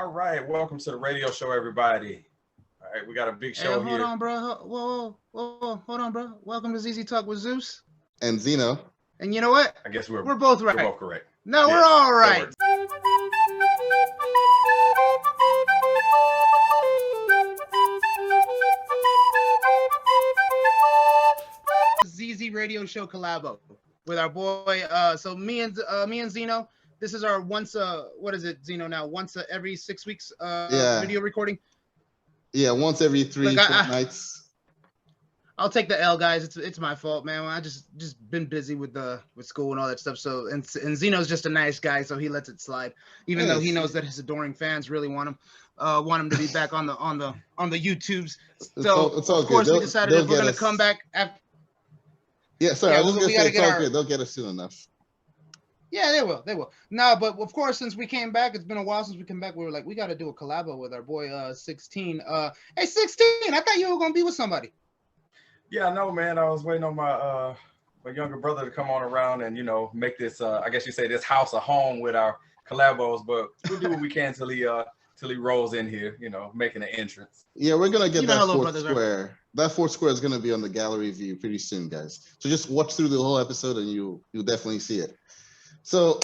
All right, welcome to the radio show, everybody. All right, we got a big Hey, show hold here. on, bro. Whoa, hold on, bro. Welcome to ZZ Talk with Zeus. And Zino. And you know what? I guess we're both right. We're both correct. No, Yeah, we're all that right. works. ZZ Radio Show collabo with our boy. So me and Zino. This is our once what is it, Zino? Now once every 6 weeks video recording. Yeah, once every 3 Look, fortnights. I'll take the L, guys. It's my fault, man. I just been busy with school and all that stuff. So and Zeno's just a nice guy, so he lets it slide, even though he knows that his adoring fans really want him to be back on the YouTubes. So it's all of course good. we decided if we're gonna come back after. Yeah, sorry, I was just gonna say it's all good. They'll get us soon enough. Yeah, they will. No, but of course, since we came back, it's been a while since we came back. We were like, we got to do a collabo with our boy 16. Hey, 16, I thought you were gonna be with somebody. Yeah, I know, man. I was waiting on my younger brother to come on around and make this I guess you say this house a home with our collabos, but we'll do what we can till he rolls in here, making an entrance. Yeah, we're gonna get that fourth square. That fourth square is gonna be on the gallery view pretty soon, guys. So just watch through the whole episode and you'll definitely see it. So,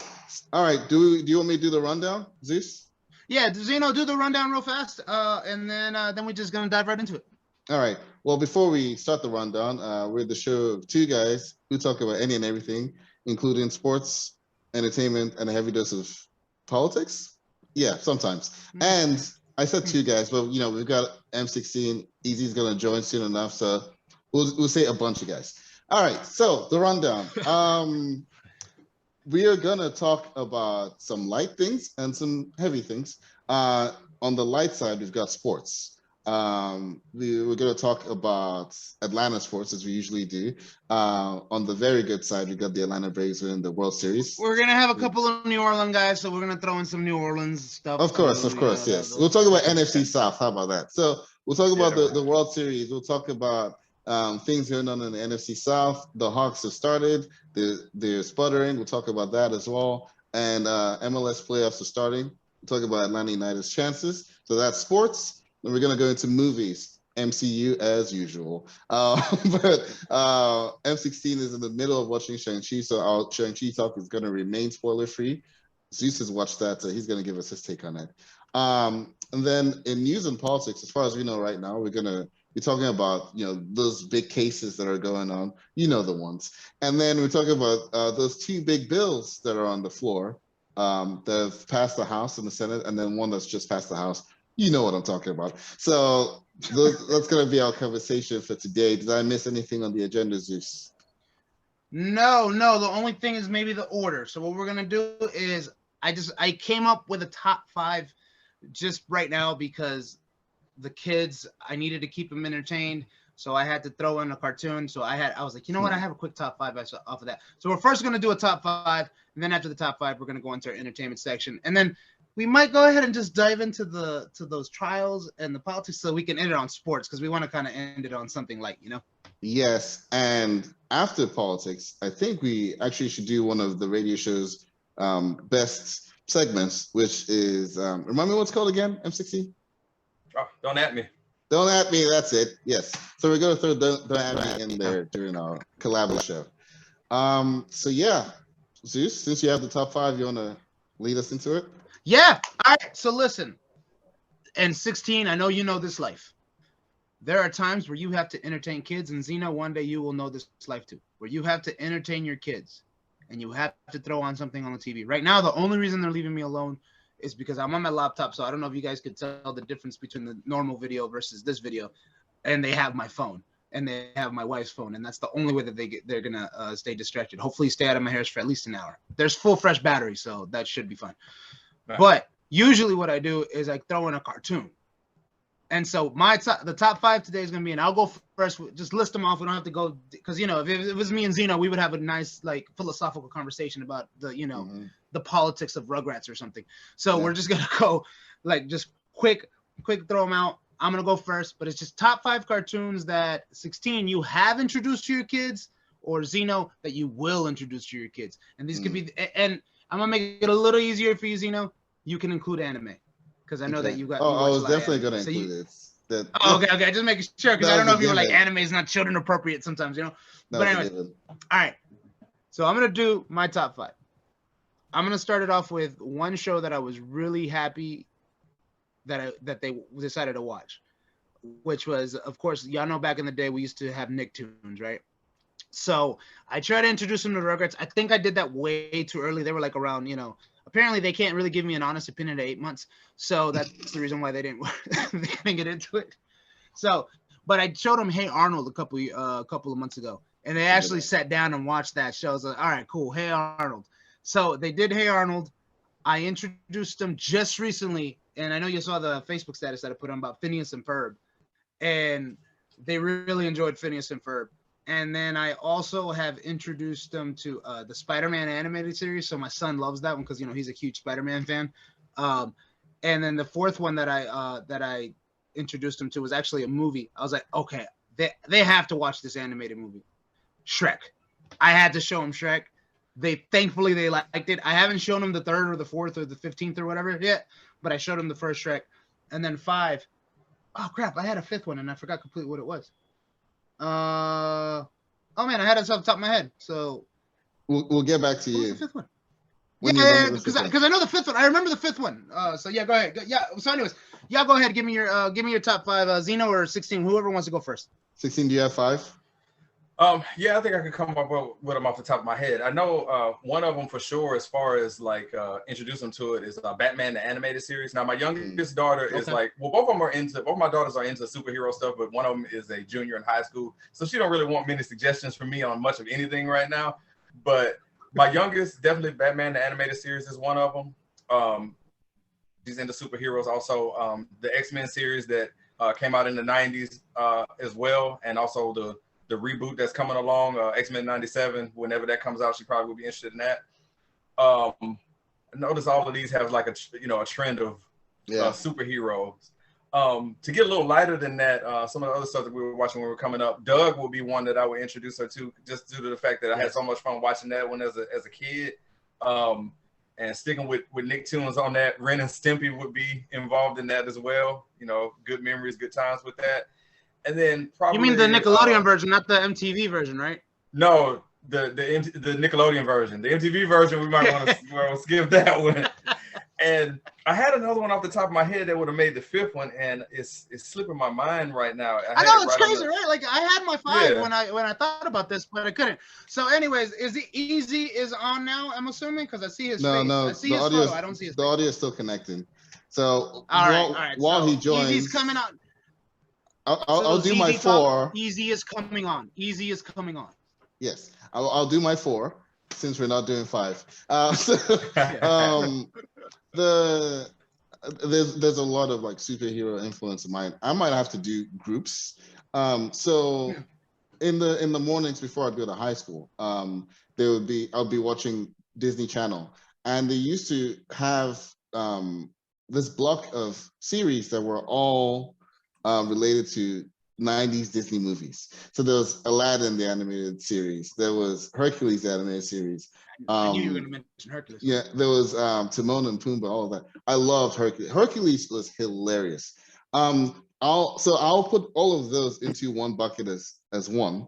all right, do you want me to do the rundown, Zeus? Yeah, Zeno, do the rundown real fast, and then we're just gonna dive right into it. All right. Well, before we start the rundown, we're the show of two guys who talk about any and everything, including sports, entertainment, and a heavy dose of politics. Yeah, sometimes. And I said two guys, but we've got M16. Easy's gonna join soon enough, so we'll say a bunch of guys. All right. So the rundown. We are gonna talk about some light things and some heavy things. On the light side, we've got sports. We're going to talk about Atlanta sports as we usually do. On the very good side, we got the Atlanta Braves winning the World Series. We're going to have a couple of New Orleans guys, so we're going to throw in some New Orleans stuff. Of course, yes. We'll talk about NFC South. How about that? So we'll talk about the World Series. We'll talk about things going on in the NFC South. The Hawks have started. They're sputtering. We'll talk about that as well. And MLS playoffs are starting. We'll talk about Atlanta United's chances. So that's sports. Then we're going to go into movies, MCU as usual. But M16 is in the middle of watching Shang-Chi, so our Shang-Chi talk is going to remain spoiler-free. Zeus has watched that, so he's going to give us his take on it. And then in news and politics, as far as we know right now, we're going to be talking about, those big cases that are going on, the ones. And then we're talking about those two big bills that are on the floor that have passed the House and the Senate, and then one that's just passed the House. You know what I'm talking about. So that's going to be our conversation for today. Did I miss anything on the agenda, Zeus? No. The only thing is maybe the order. So what we're going to do is I came up with a top 5 just right now because the kids, I needed to keep them entertained. So I had to throw in a cartoon. So I was like, you know what? I have a quick top 5 off of that. So we're first going to do a top 5. And then after the top 5, we're going to go into our entertainment section. And then we might go ahead and just dive into those trials and the politics so we can end it on sports because we want to kind of end it on something light, Yes, and after politics, I think we actually should do one of the radio show's best segments, which is, remind me what it's called again, M16? Oh, don't at me. Don't at me, that's it, yes. So we're going to throw Don't at me in there during our collabo show. So yeah, Zeus, since you have the top 5, you want to lead us into it? Yeah. All right. So listen, and 16, I know you know this life. There are times where you have to entertain kids, and Zeno, one day you will know this life too, where you have to entertain your kids, and you have to throw on something on the TV. Right now, the only reason they're leaving me alone is because I'm on my laptop, so I don't know if you guys could tell the difference between the normal video versus this video, and they have my phone, and they have my wife's phone, and that's the only way that they're gonna stay distracted. Hopefully, stay out of my hairs for at least an hour. There's full fresh battery, so that should be fine. But usually what I do is I throw in a cartoon. And so the top 5 today is going to be, and I'll go first, just list them off. We don't have to go, because, if it was me and Zeno, we would have a nice, philosophical conversation about the politics of Rugrats or something. So we're just going to go, just quick throw them out. I'm going to go first, but it's just top 5 cartoons that 16 you have introduced to your kids, or Zeno that you will introduce to your kids. And these could be, and I'm going to make it a little easier for you, Zeno. You can include anime. Because I know that you got. Oh, you I watch was a lot of definitely anime. going to So include it. That, Oh, okay. Just making sure because I That don't know was if a you were like given. anime is not children appropriate sometimes, you know. that But was a anyway, given. all right. So I'm gonna do my top 5. I'm gonna start it off with one show that I was really happy that they decided to watch, which was, of course, y'all know back in the day we used to have Nicktoons, right? So I tried to introduce them to the Rugrats. I think I did that way too early. They were like around, apparently they can't really give me an honest opinion at 8 months. So that's the reason why they didn't they couldn't get into it. So, but I showed them Hey Arnold a couple of months ago, and they actually sat down and watched that show. I was like, all right, cool, Hey Arnold. So they did Hey Arnold. I introduced them just recently, and I know you saw the Facebook status that I put on about Phineas and Ferb, and they really enjoyed Phineas and Ferb. And then I also have introduced them to the Spider-Man animated series. So my son loves that one because he's a huge Spider-Man fan. And then the fourth one that I introduced them to was actually a movie. I was like, okay, they have to watch this animated movie, Shrek. I had to show them Shrek. Thankfully they liked it. I haven't shown them the 3rd or the 4th or the 15th or whatever yet, but I showed them the first Shrek. And then 5. Oh crap! I had a 5th one and I forgot completely what it was. Oh man, I had it off the top of my head. So we'll get back to you. What was the 5th one? Yeah, because I know the 5th one. I remember the 5th one. So yeah, go ahead. Yeah. So anyways, y'all go ahead. Give me your top 5. Zeno or 16, whoever wants to go first. 16. Do you have 5? Yeah, I think I can come up with them off the top of my head. I know one of them for sure, as far as like introduce them to it, is Batman the animated series. Now, my youngest daughter is like, well, both of my daughters are into superhero stuff, but one of them is a junior in high school, so she don't really want many suggestions from me on much of anything right now. But my youngest, definitely Batman the animated series is one of them. She's into superheroes, also the X-Men series that came out in the 90s as well, and also the reboot that's coming along, X-Men 97, whenever that comes out, she probably will be interested in that. I notice all of these have like a trend of superheroes. To get a little lighter than that, some of the other stuff that we were watching when we were coming up, Doug will be one that I would introduce her to, just due to the fact that I had so much fun watching that one as a kid. And sticking with Nicktoons on that, Ren and Stimpy would be involved in that as well. Good memories, good times with that. And then probably, you mean the Nickelodeon version, not the MTV version, right? No, the Nickelodeon version. The MTV version, we might want to skip that one. And I had another one off the top of my head that would have made the 5th one, and it's slipping my mind right now. I know it's crazy, right? Like I had my 5 when I thought about this, but I couldn't. So, anyways, is it Easy is on now? I'm assuming because I see his face. No, I see his photo. I don't see his face. The audio is still connecting. So all right. While so he joins, Easy's coming out. I'll do my 4. Easy is coming on. Easy is coming on. Yes, I'll do my 4 since we're not doing 5. There's a lot of like superhero influence of mine. I might have to do groups. So in the mornings before I'd go to high school, I'll be watching Disney Channel, and they used to have this block of series that were all related to 90s Disney movies. So there was Aladdin, the animated series. There was Hercules, the animated series. I knew you were going to mention Hercules. Yeah, there was Timon and Pumbaa, all of that. I loved Hercules. Hercules was hilarious. I'll put all of those into one bucket as one.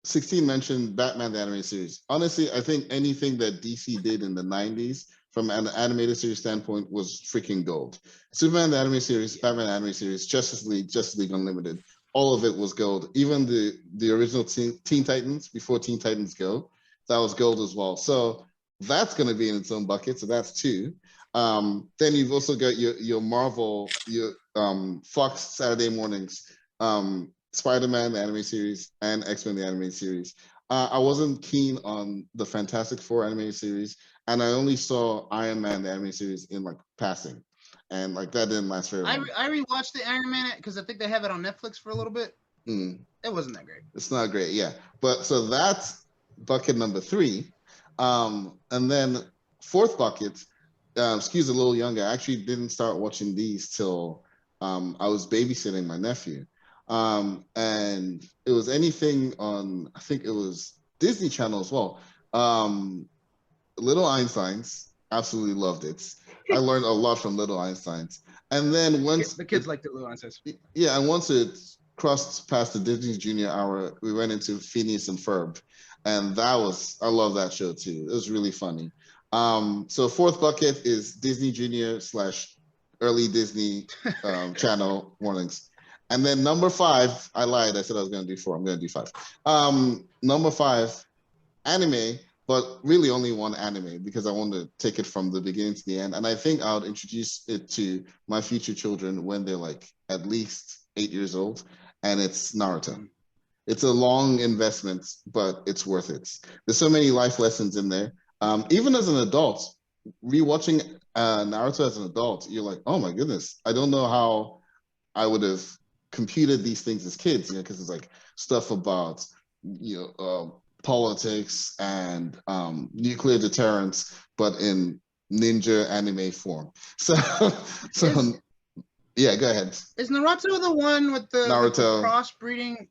16 mentioned Batman the animated series. Honestly, I think anything that DC did in the 90s from an animated series standpoint was freaking gold. Superman the animated series, Batman the animated series, Justice League Unlimited, all of it was gold. Even the original Teen Titans before Teen Titans Go, that was gold as well. So that's going to be in its own bucket. So that's 2. Then you've also got your Marvel, your Fox Saturday mornings, Spider-Man the animated series, and X-Men the animated series. I wasn't keen on the Fantastic Four animated series, and I only saw Iron Man the animated series in like passing, and like that didn't last very long. I rewatched the Iron Man because I think they have it on Netflix for a little bit. It wasn't that great. It's not great, yeah. But so that's bucket number 3, and then 4th bucket. Excuse a little younger. I actually didn't start watching these till I was babysitting my nephew. And it was anything on, I think it was Disney Channel as well. Little Einsteins, Absolutely loved it. I learned a lot from Little Einsteins. And then once the kids like the Little Einsteins. Yeah, and once it crossed past the Disney Junior hour, we went into Phineas and Ferb. And I love that show too. It was really funny. So fourth bucket is Disney Junior / early Disney Channel mornings. And then number 5, I lied. I said I was going to do 4. I'm going to do 5. Number 5, anime, but really only one anime because I want to take it from the beginning to the end. And I think I'll introduce it to my future children when they're like at least 8 years old. And it's Naruto. It's a long investment, but it's worth it. There's so many life lessons in there. Even as an adult, rewatching Naruto as an adult, you're like, oh my goodness, I don't know how I would have computed these things as kids, because it's like stuff about, politics and nuclear deterrence, but in ninja anime form. So yeah, go ahead. Is Naruto the one with the crossbreeding?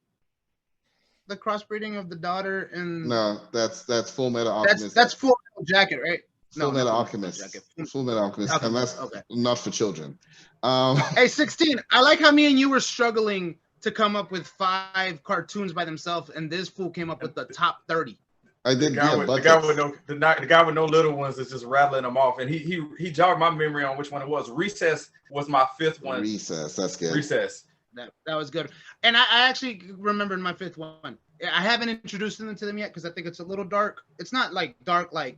The crossbreeding of the daughter and no, that's Full Metal Alchemist. That's Full Metal Jacket, right? Full Metal Alchemist. Full Metal Alchemist, and that's not for children. Hey, 16. I like how me and you were struggling to come up with 5 cartoons by themselves, and this fool came up with the top 30. I did. The guy with no little ones is just rattling them off, and he jogged my memory on which one it was. Recess was my 5th one. Recess, that's good. Recess. That was good. And I actually remembered my 5th one. I haven't introduced them to them yet because I think it's a little dark. It's not like dark like,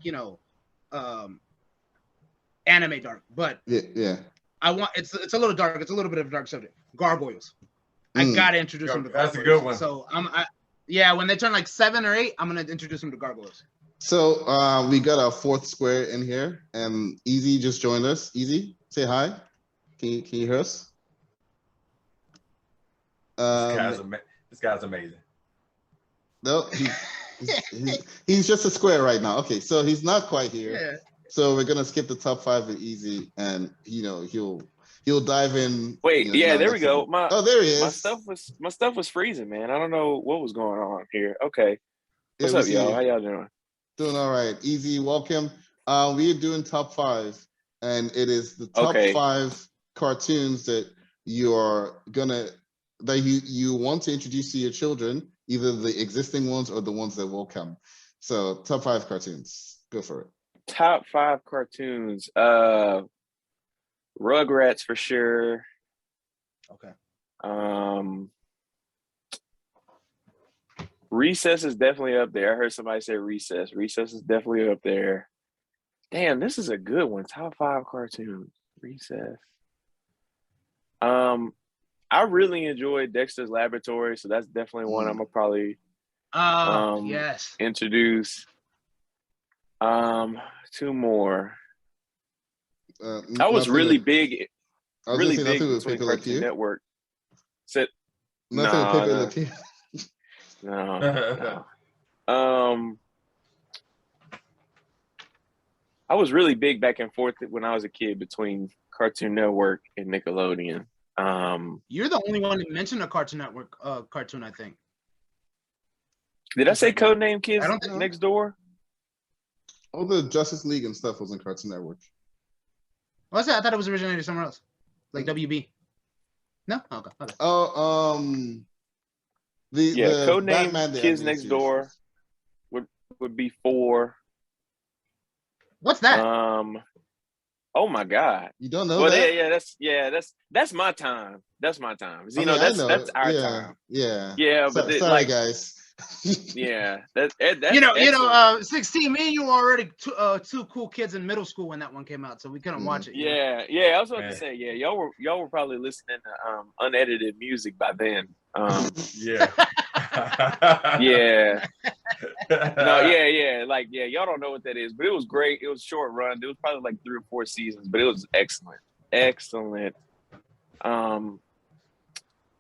anime dark, but yeah. It's a little dark. It's a little bit of a dark subject. Gargoyles. I gotta introduce them to gargoyles. That's a good one. So when they turn like 7 or 8, I'm gonna introduce them to gargoyles. So we got our 4th square in here, and Easy just joined us. Easy, say hi. Can you hear us? This guy's amazing. No, he's just a square right now. Okay, so he's not quite here. Yeah. So we're gonna skip the top 5 with Easy, and he'll dive in. Wait, there we go. There he is. My stuff was freezing, man. I don't know what was going on here. Okay, what's up, y'all? How y'all doing? Doing all right. Easy, welcome. We are doing top 5, and it is the top 5 cartoons that you want to introduce to your children, either the existing ones or the ones that will come. So top 5 cartoons. Go for it. Top 5 cartoons. Rugrats for sure. Okay. Recess is definitely up there. I heard somebody say Recess. Recess is definitely up there. Damn, this is a good one. Top 5 cartoons. Recess. I really enjoyed Dexter's Laboratory, so that's definitely one I'm gonna probably introduce. 2 more. I was really big between Cartoon Network. Nothing No. I was really big back and forth when I was a kid between Cartoon Network and Nickelodeon. You're the only one that mentioned a Cartoon Network cartoon, I think. Did I say Codename Kids Next Door? All the Justice League and stuff was in Cartoon Network. What's that? I thought it was originated somewhere else, like WB. No, okay. The Codename Kids Next Door would be 4. What's that? Oh my God! You don't know that? That's my time. That's my time. That's our time. Yeah. But sorry, guys. Yeah, 16. Me and you were already 2 cool kids in middle school when that one came out, so we couldn't watch it. Yeah. I was about to say, y'all were probably listening to unedited music by then. Yeah. Yeah. Y'all don't know what that is, but it was great. It was a short run. It was probably like 3 or 4 seasons, but it was excellent. Man,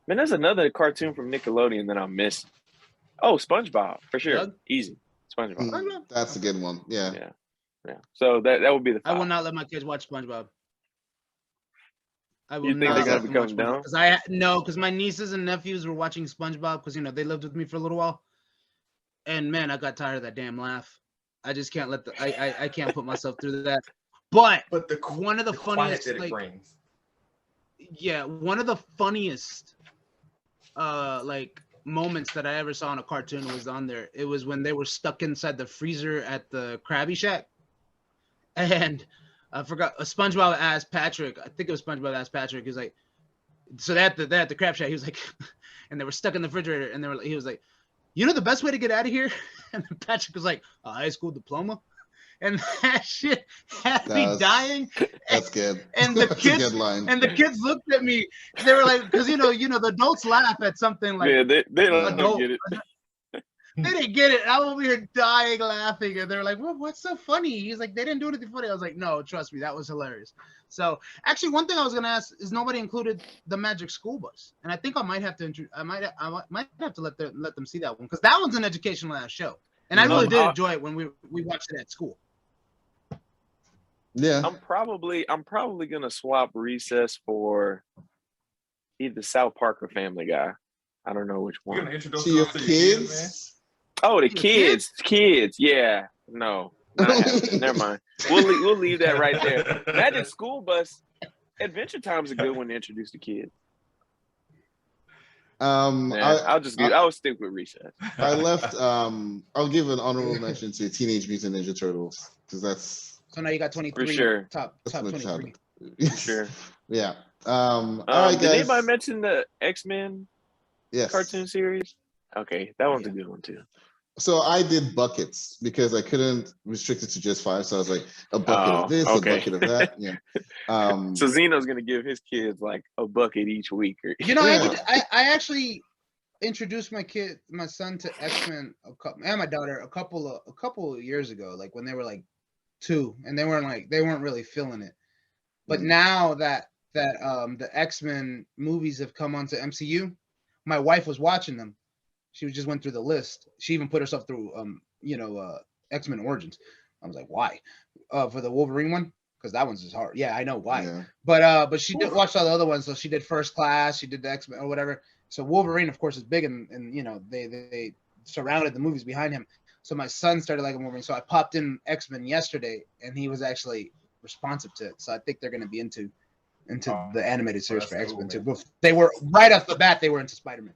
there's another cartoon from Nickelodeon that I missed. Oh, SpongeBob for sure. Doug? Easy. SpongeBob. That's a good one. Yeah. So that would be the 5. I will not let my kids watch SpongeBob. I will You think not they're gonna be coming down? Because my nieces and nephews were watching SpongeBob because they lived with me for a little while, and man, I got tired of that damn laugh. I just can't I can't put myself through that. But But one of the quiet funniest, that it like, brings. yeah, one of the funniest like moments that I ever saw in a cartoon was on there. It was when they were stuck inside the freezer at the Krabby Shack, and I forgot. SpongeBob asked Patrick. I think it was SpongeBob asked Patrick. He was like, so they had the Crab Shack. He was like, and they were stuck in the refrigerator, and he was like, you know the best way to get out of here? And then Patrick was like, a high school diploma. And that shit had me dying. That's good. And the That's kids a good line. and the kids looked at me. They were like, because you know, the adults laugh at something like, Yeah, they don't adult, get it. they didn't get it. I'm over here dying laughing, and they're like, well, what's so funny? He's like, they didn't do anything funny. I was like, no, trust me, that was hilarious. So actually, one thing I was gonna ask is nobody included the Magic School Bus, and I think I might have to might have to let them see that one, because that one's an educational ass show, and I really did enjoy it when we watched it at school. Yeah. I'm probably gonna swap Recess for either South Park or Family Guy. I don't know which one. You're gonna introduce To your us to kids? man? Oh, the Your kids. Yeah. No, not happening. Never mind. We'll leave that right there. Magic School Bus. Adventure Time's a good one to introduce the kids. I'll stick with Recess. I left. I'll give an honorable mention to Teenage Mutant Ninja Turtles, because that's So now you got 23. For sure. Top 23. For sure. Yeah. All right, guys. Did anybody mention the X-Men Yes. cartoon series? Okay, that one's a good one too. So I did buckets because I couldn't restrict it to just 5. So I was like, a bucket of this, okay. a bucket of that. Yeah. So Zeno's gonna give his kids like a bucket each week. You know, Yeah. I actually introduced my son to X-Men and my daughter a couple of years ago, like when they were like 2, and they weren't really feeling it. But now that the X-Men movies have come onto MCU, my wife was watching them. She just went through the list. She even put herself through X-Men Origins. I was like, why? For the Wolverine one? Because that one's just hard. Yeah, I know why. Yeah. But she did watch all the other ones. So she did First Class, she did the X-Men or whatever. So Wolverine, of course, is big, and they surrounded the movies behind him. So my son started liking Wolverine. So I popped in X-Men yesterday, and he was actually responsive to it. So I think they're going to be into the animated series for X-Men too. But they were right off the bat. They were into Spider-Man.